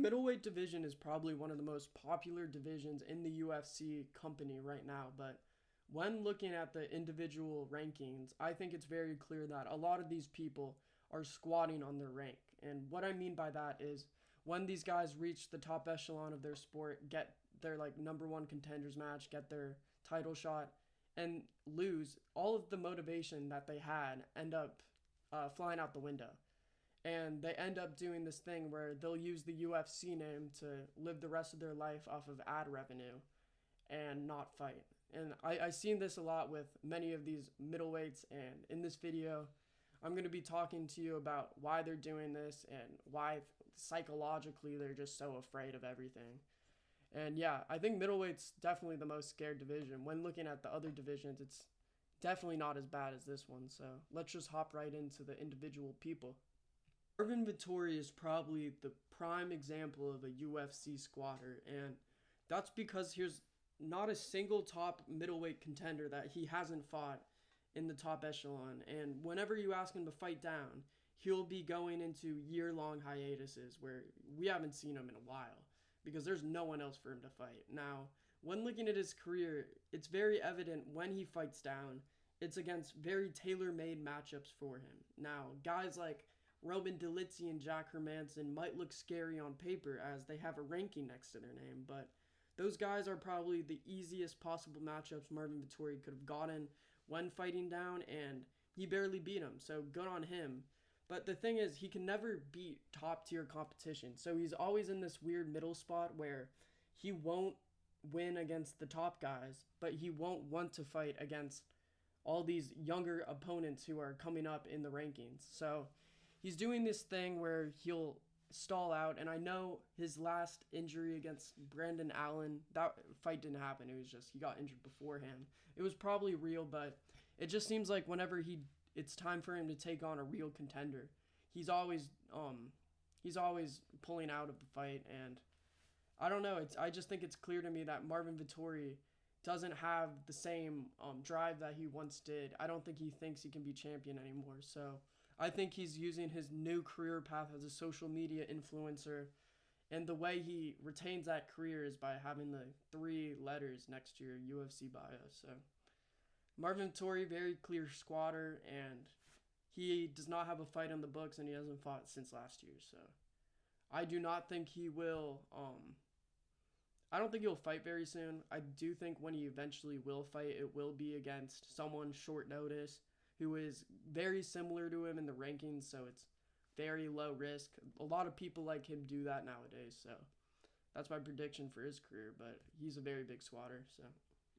middleweight division is probably one of the most popular divisions in the UFC company right now, but when looking at the individual rankings, I think it's very clear that a lot of these people are squatting on their rank. And what I mean by that is when these guys reach the top echelon of their sport, get their like number one contenders match, get their title shot, and lose, all of the motivation that they had end up flying out the window. And they end up doing this thing where they'll use the UFC name to live the rest of their life off of ad revenue and not fight. And I've seen this a lot with many of these middleweights, and in this video, I'm going to be talking to you about why they're doing this and why psychologically they're just so afraid of everything. And yeah, I think middleweight's definitely the most scared division. When looking at the other divisions, it's definitely not as bad as this one. So let's just hop right into the individual people. Marvin Vettori is probably the prime example of a UFC squatter, and that's because here's not a single top middleweight contender that he hasn't fought in the top echelon. And whenever you ask him to fight down, he'll be going into year-long hiatuses where we haven't seen him in a while because there's no one else for him to fight. Now, when looking at his career, it's very evident when he fights down, it's against very tailor-made matchups for him. Now, guys like Roman Dolidze and Jack Hermanson might look scary on paper as they have a ranking next to their name, but those guys are probably the easiest possible matchups Marvin Vettori could have gotten when fighting down, and he barely beat him, so good on him. But the thing is, he can never beat top-tier competition, so he's always in this weird middle spot where he won't win against the top guys, but he won't want to fight against all these younger opponents who are coming up in the rankings. So he's doing this thing where he'll stall out, and I know his last injury against Brandon Allen, that fight didn't happen. It was just he got injured beforehand. It was probably real, but it just seems like whenever it's time for him to take on a real contender, he's always pulling out of the fight. And I don't know. I just think it's clear to me that Marvin Vettori doesn't have the same drive that he once did. I don't think he thinks he can be champion anymore. So I think he's using his new career path as a social media influencer, and the way he retains that career is by having the 3 letters next to your UFC bio. So Marvin Vettori, very clear squatter, and he does not have a fight on the books, and he hasn't fought since last year. So I do not think he will. I don't think he'll fight very soon. I do think when he eventually will fight, it will be against someone short notice who is very similar to him in the rankings, so it's very low risk. A lot of people like him do that nowadays, so that's my prediction for his career, but he's a very big squatter. So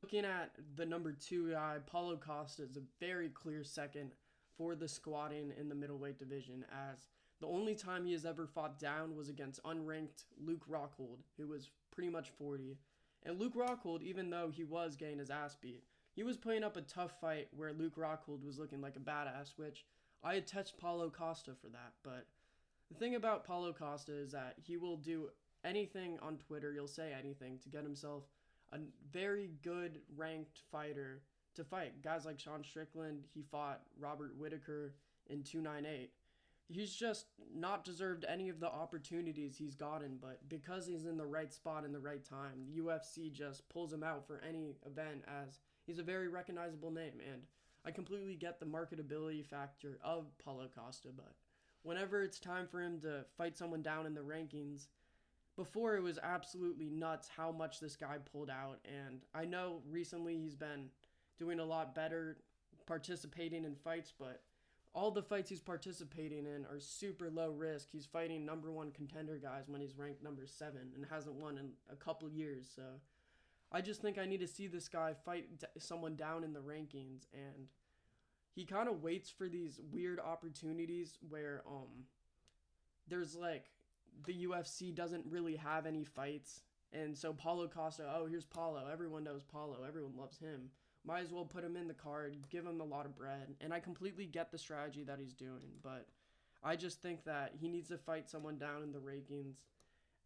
looking at the number 2 guy, Paulo Costa is a very clear second for the squatting in the middleweight division, as the only time he has ever fought down was against unranked Luke Rockhold, who was pretty much 40. And Luke Rockhold, even though he was getting his ass beat, he was putting up a tough fight where Luke Rockhold was looking like a badass, which I attest Paulo Costa for that. But the thing about Paulo Costa is that he will do anything on Twitter, he'll say anything to get himself a very good ranked fighter to fight. Guys like Sean Strickland, he fought Robert Whittaker in 298. He's just not deserved any of the opportunities he's gotten, but because he's in the right spot in the right time, the UFC just pulls him out for any event as he's a very recognizable name. And I completely get the marketability factor of Paulo Costa, but whenever it's time for him to fight someone down in the rankings, before it was absolutely nuts how much this guy pulled out. And I know recently he's been doing a lot better participating in fights, but all the fights he's participating in are super low risk. He's fighting number 1 contender guys when he's ranked number 7 and hasn't won in a couple years. So I just think I need to see this guy fight someone down in the rankings, and he kind of waits for these weird opportunities where there's like the UFC doesn't really have any fights, and so Paulo Costa, oh, here's Paulo, everyone knows Paulo, everyone loves him, might as well put him in the card, give him a lot of bread. And I completely get the strategy that he's doing, but I just think that he needs to fight someone down in the rankings,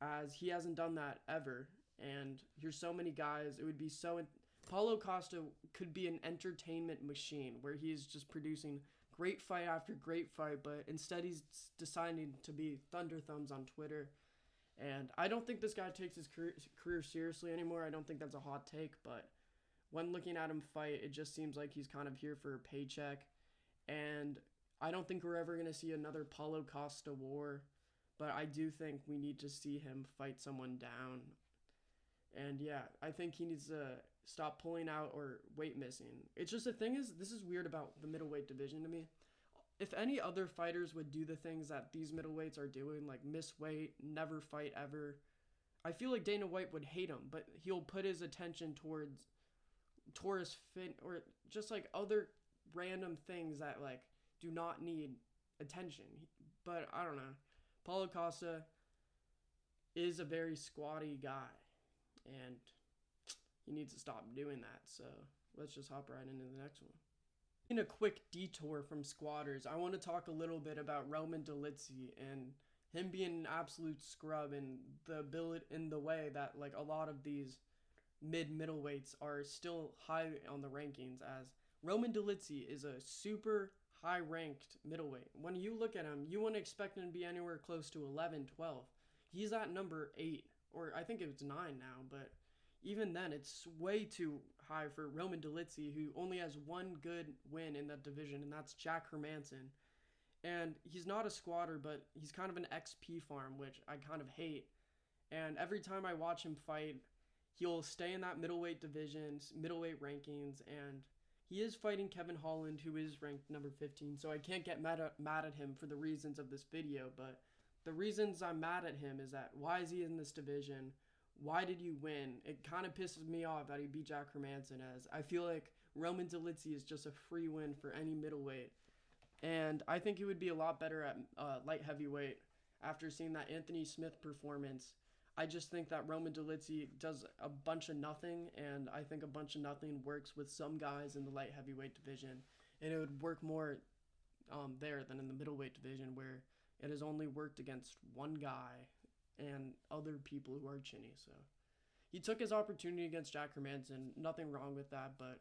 as he hasn't done that ever. And here's so many guys, it would be so Paulo Costa could be an entertainment machine where he's just producing great fight after great fight, but instead he's deciding to be Thunder Thumbs on Twitter. And I don't think this guy takes his career seriously anymore. I don't think that's a hot take, but when looking at him fight, it just seems like he's kind of here for a paycheck. And I don't think we're ever going to see another Paulo Costa war, but I do think we need to see him fight someone down. And yeah, I think he needs to stop pulling out or weight missing. It's just the thing is, this is weird about the middleweight division to me. If any other fighters would do the things that these middleweights are doing, like miss weight, never fight ever, I feel like Dana White would hate him, but he'll put his attention towards Taurus Fin or just like other random things that like do not need attention. But I don't know. Paulo Costa is a very squatty guy, and he needs to stop doing that. So let's just hop right into the next one. In a quick detour from squatters, I want to talk a little bit about Roman Dolidze and him being an absolute scrub and the ability in the way that like a lot of these middleweights are still high on the rankings, as Roman Dolidze is a super high ranked middleweight. When you look at him, you wouldn't expect him to be anywhere close to 11, 12. He's at number 8, or I think it's 9 now, but even then, it's way too high for Roman Dolidze, who only has one good win in that division, and that's Jack Hermanson. And he's not a squatter, but he's kind of an XP farm, which I kind of hate. And every time I watch him fight, he'll stay in that middleweight division, middleweight rankings, and he is fighting Kevin Holland, who is ranked number 15, so I can't get mad at him for the reasons of this video, but the reasons I'm mad at him is that why is he in this division? Why did you win? It kind of pisses me off that he beat Jack Hermanson, as I feel like Roman Dolidze is just a free win for any middleweight. And I think he would be a lot better at light heavyweight after seeing that Anthony Smith performance. I just think that Roman Dolidze does a bunch of nothing, and I think a bunch of nothing works with some guys in the light heavyweight division. And it would work more there than in the middleweight division, where it has only worked against one guy and other people who are chinny. So he took his opportunity against Jack Hermanson. Nothing wrong with that, but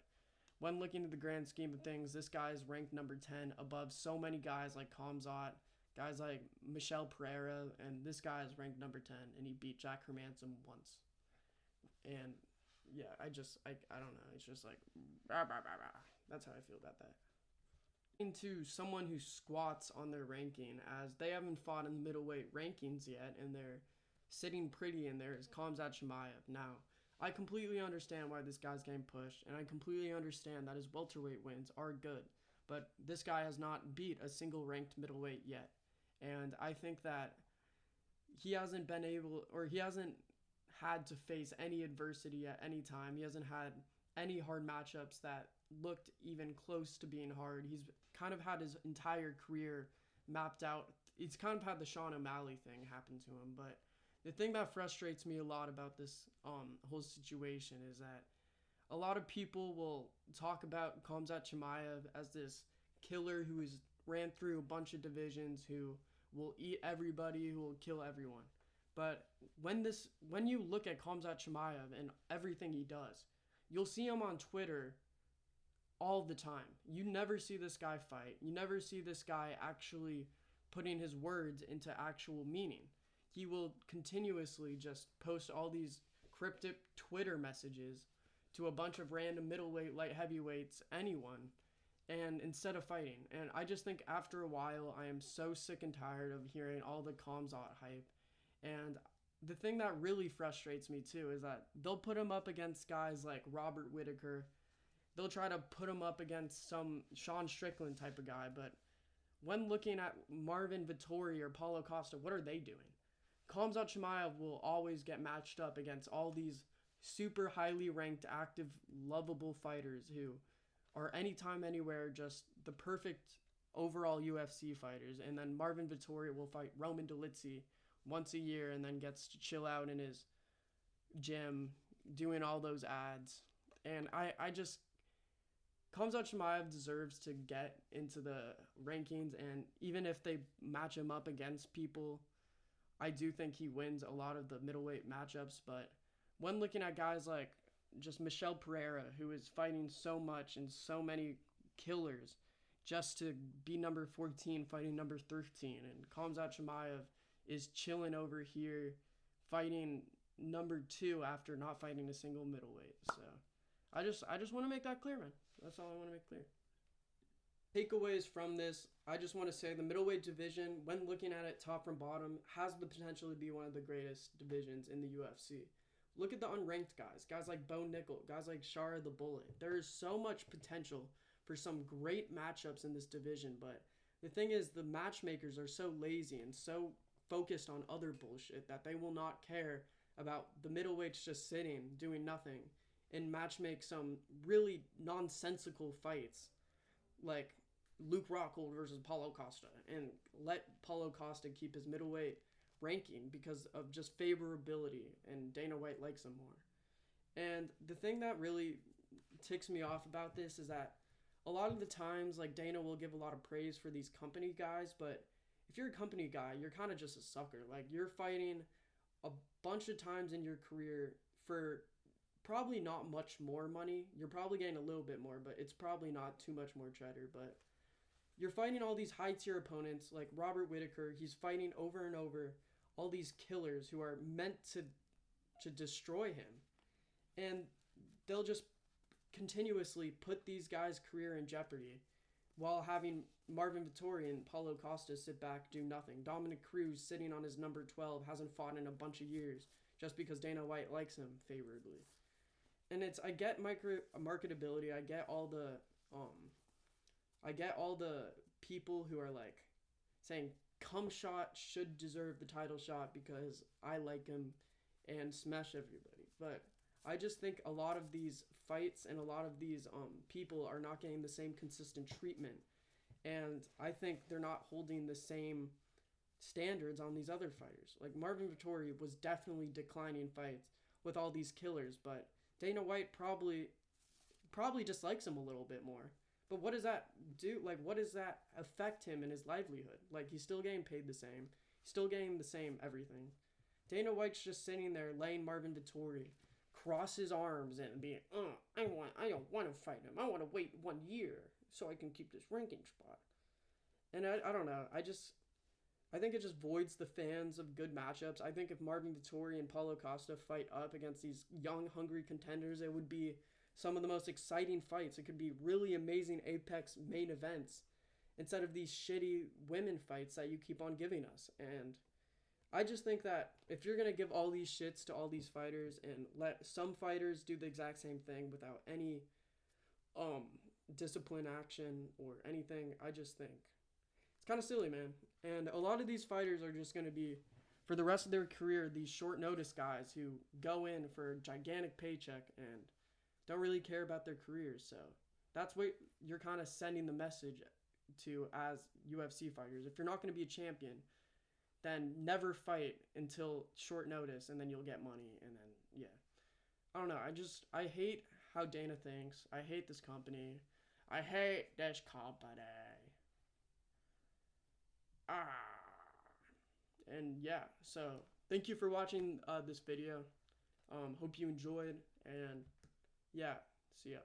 when looking at the grand scheme of things, this guy is ranked number 10 above so many guys like Kamzat, guys like Michel Pereira, and this guy is ranked number 10, and he beat Jack Hermanson once. And yeah, I don't know. It's just like, rah, rah, rah, rah. That's how I feel about that. Into someone who squats on their ranking, as they haven't fought in the middleweight rankings yet, and they're sitting pretty in there, is Khamzat Chimaev. Now, I completely understand why this guy's getting pushed, and I completely understand that his welterweight wins are good, but this guy has not beat a single ranked middleweight yet, and I think that he hasn't had to face any adversity at any time. He hasn't had any hard matchups that looked even close to being hard. He's kind of had his entire career mapped out. He's kind of had the Sean O'Malley thing happen to him, but the thing that frustrates me a lot about this whole situation is that a lot of people will talk about Khamzat Chimaev as this killer who has ran through a bunch of divisions, who will eat everybody, who will kill everyone. But when you look at Khamzat Chimaev and everything he does, you'll see him on Twitter all the time. You never see this guy fight. You never see this guy actually putting his words into actual meaning. He will continuously just post all these cryptic Twitter messages to a bunch of random middleweight, light heavyweights, anyone, and instead of fighting. And I just think after a while, I am so sick and tired of hearing all the Khamzat hype. And the thing that really frustrates me too is that they'll put him up against guys like Robert Whittaker. They'll try to put him up against some Sean Strickland type of guy, but when looking at Marvin Vettori or Paulo Costa, what are they doing? Khamzat Chimaev will always get matched up against all these super highly ranked, active, lovable fighters who are anytime, anywhere, just the perfect overall UFC fighters. And then Marvin Vettori will fight Roman Dolidze once a year and then gets to chill out in his gym doing all those ads. And I just... Khamzat Chimaev deserves to get into the rankings, and even if they match him up against people, I do think he wins a lot of the middleweight matchups. But when looking at guys like just Michel Pereira, who is fighting so much and so many killers just to be number 14 fighting number 13, and Khamzat Chimaev is chilling over here fighting number 2 after not fighting a single middleweight. So I just want to make that clear, man. That's all I want to make clear. Takeaways from this, I just want to say the middleweight division, when looking at it top from bottom, has the potential to be one of the greatest divisions in the UFC. Look at the unranked guys like Bo Nickel, guys like Shara the Bullet. There is so much potential for some great matchups in this division, but the thing is, the matchmakers are so lazy and so focused on other bullshit that they will not care about the middleweights just sitting, doing nothing, and matchmake some really nonsensical fights like Luke Rockhold versus Paulo Costa, and let Paulo Costa keep his middleweight ranking because of just favorability, and Dana White likes him more. And the thing that really ticks me off about this is that a lot of the times, like, Dana will give a lot of praise for these company guys, but if you're a company guy, you're kind of just a sucker. Like, you're fighting a bunch of times in your career for probably not much more money. You're probably getting a little bit more, but it's probably not too much more cheddar. But you're fighting all these high-tier opponents like Robert Whittaker. He's fighting over and over all these killers who are meant to destroy him. And they'll just continuously put these guys' career in jeopardy while having Marvin Vettori and Paulo Costa sit back, do nothing. Dominic Cruz sitting on his number 12, hasn't fought in a bunch of years just because Dana White likes him favorably. And I get marketability. I get all the people who are like saying Cumshot should deserve the title shot because I like him and smash everybody. But I just think a lot of these fights and a lot of these people are not getting the same consistent treatment. And I think they're not holding the same standards on these other fighters. Like, Marvin Vettori was definitely declining fights with all these killers, but Dana White probably dislikes him a little bit more. But what does that do? Like, what does that affect him in his livelihood? Like, he's still getting paid the same. He's still getting the same everything. Dana White's just sitting there letting Marvin Vettori cross his arms and be, I don't want to fight him. I want to wait 1 year so I can keep this ranking spot. And I don't know. I think it just voids the fans of good matchups. I think if Marvin Vettori and Paulo Costa fight up against these young, hungry contenders, it would be some of the most exciting fights. It could be really amazing Apex main events instead of these shitty women fights that you keep on giving us. And I just think that if you're going to give all these shits to all these fighters and let some fighters do the exact same thing without any discipline action or anything, I just think it's kind of silly, man. And a lot of these fighters are just going to be, for the rest of their career, these short notice guys who go in for a gigantic paycheck and don't really care about their careers. So that's what you're kind of sending the message to as UFC fighters. If you're not going to be a champion, then never fight until short notice, and then you'll get money. And then, yeah. I don't know. I hate how Dana thinks. I hate this company. I hate this company. And yeah, so thank you for watching this video. Hope you enjoyed, and yeah, see ya.